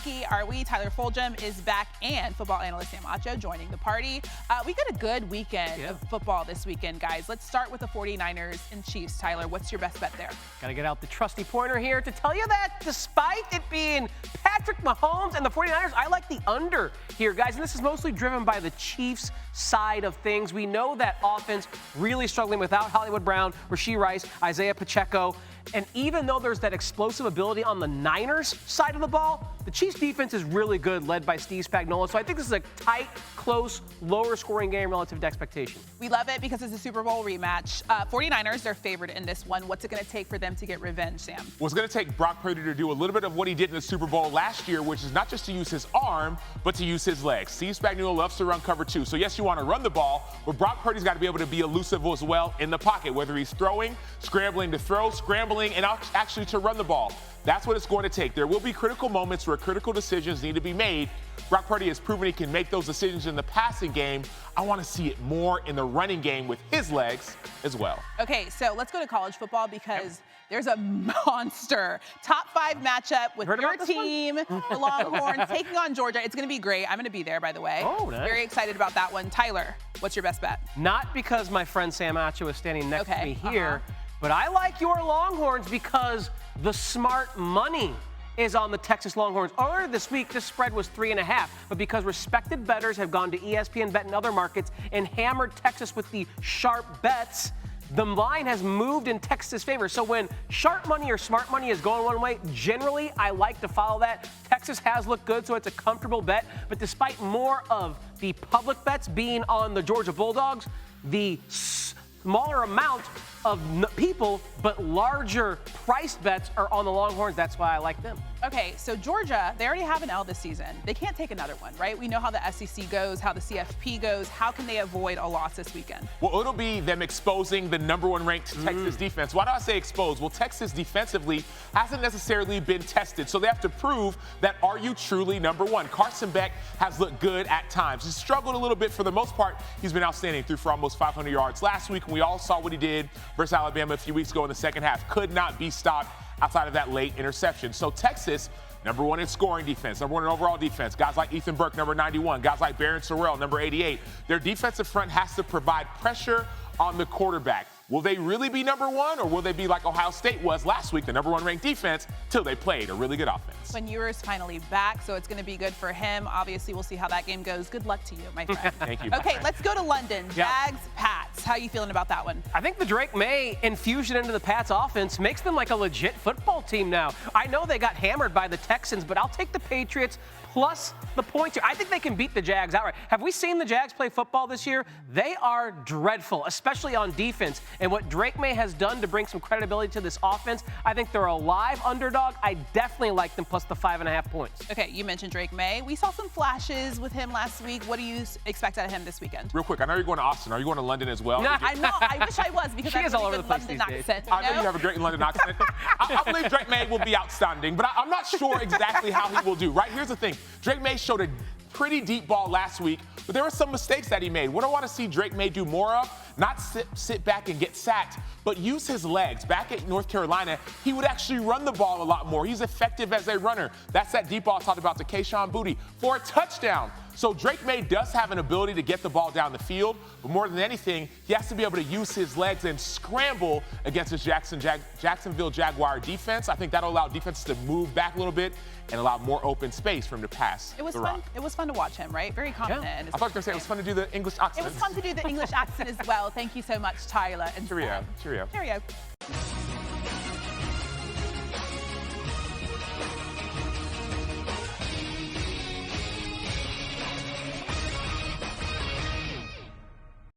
geeky are we? Tyler Fulghum is back, and football analyst Sam Acho joining the party. We got a good weekend of football this weekend, guys. Let's start with the 49ers and Chiefs. Tyler, what's your best bet there? Got to get out the trusty pointer here to tell you that despite it being Patrick Mahomes and the 49ers, I like the under here, guys. And this is mostly driven by the Chiefs side of things. We know that offense really struggling without Hollywood Brown, Rashee Rice, Isaiah Pacheco. And even though there's that explosive ability on the Niners side of the ball, the Chiefs defense is really good, led by Steve Spagnuolo. So I think this is a tight, close, lower scoring game relative to expectation. We love it because it's a Super Bowl rematch. 49ers, they're favored in this one. What's it going to take for them to get revenge, Sam? Well, it's going to take Brock Purdy to do a little bit of what he did in the Super Bowl last year, which is not just to use his arm, but to use his legs. Steve Spagnuolo loves to run cover two. So, yes, you want to run the ball, but Brock Purdy's got to be able to be elusive as well in the pocket, whether he's throwing, scrambling to throw, scrambling, and actually to run the ball. That's what it's going to take. There will be critical moments where critical decisions need to be made. Brock Purdy has proven he can make those decisions in the passing game. I want to see it more in the running game with his legs as well. Okay, so let's go to college football because there's a monster top 5 matchup with your team, the Longhorns, taking on Georgia. It's going to be great. I'm going to be there, by the way. Oh, nice. Very excited about that one. Tyler, what's your best bet? Not because my friend Sam Acho is standing next to me here, but I like your Longhorns because the smart money is on the Texas Longhorns. Earlier this week, this spread was 3.5, but because respected bettors have gone to ESPN Bet and other markets and hammered Texas with the sharp bets, the line has moved in Texas' favor. So when sharp money or smart money is going one way, generally I like to follow that. Texas has looked good, so it's a comfortable bet. But despite more of the public bets being on the Georgia Bulldogs, the smaller amount of people, but larger price bets are on the Longhorns. That's why I like them. Okay, so Georgia, they already have an L this season. They can't take another one, right? We know how the SEC goes, how the CFP goes. How can they avoid a loss this weekend? Well, it'll be them exposing the #1 ranked Texas defense. Why do I say exposed? Well, Texas defensively hasn't necessarily been tested, so they have to prove that are you truly #1? Carson Beck has looked good at times. He's struggled a little bit for the most part. He's been outstanding, threw for almost 500 yards last week, and we all saw what he did versus Alabama a few weeks ago in the second half. Could not be stopped outside of that late interception. So Texas, #1 in scoring defense, #1 in overall defense. Guys like Ethan Burke, number 91. Guys like Barron Sorrell, number 88. Their defensive front has to provide pressure on the quarterback. Will they really be #1, or will they be like Ohio State was last week, the #1 ranked defense, till they played a really good offense? When Ewers finally back, so it's going to be good for him. Obviously, we'll see how that game goes. Good luck to you, my friend. Thank you. Okay, let's go to London. Jags, Pats. How are you feeling about that one? I think the Drake May infusion into the Pats offense makes them like a legit football team now. I know they got hammered by the Texans, but I'll take the Patriots plus the points here. I think they can beat the Jags outright. Have we seen the Jags play football this year? They are dreadful, especially on defense. And what Drake May has done to bring some credibility to this offense, I think they're a live underdog. I definitely like them plus the 5.5 points. Okay, you mentioned Drake May. We saw some flashes with him last week. What do you expect out of him this weekend? Real quick, I know you're going to Austin. Are you going to London as well? I know. I wish I was because she I have is a all really over good the place London these days. accent. I know you have a great London accent. I believe Drake May will be outstanding, but I'm not sure exactly how he will do. Right, here's the thing. Drake May showed a pretty deep ball last week, but there were some mistakes that he made. What I want to see Drake May do more of, not sit back and get sacked, but use his legs. Back at North Carolina, he would actually run the ball a lot more. He's effective as a runner. That's that deep ball I talked about to Kayshon Boutte for a touchdown. So Drake May does have an ability to get the ball down the field, but more than anything, he has to be able to use his legs and scramble against his Jacksonville Jaguar defense. I think that'll allow defenses to move back a little bit and allow more open space for him to pass. It was fun. It was fun to watch him, right? Very confident. I thought you were going to say it was fun to do the English accent. It was fun to do the English accent as well. Thank you so much, Tyler. And Cheerio. Cheerio.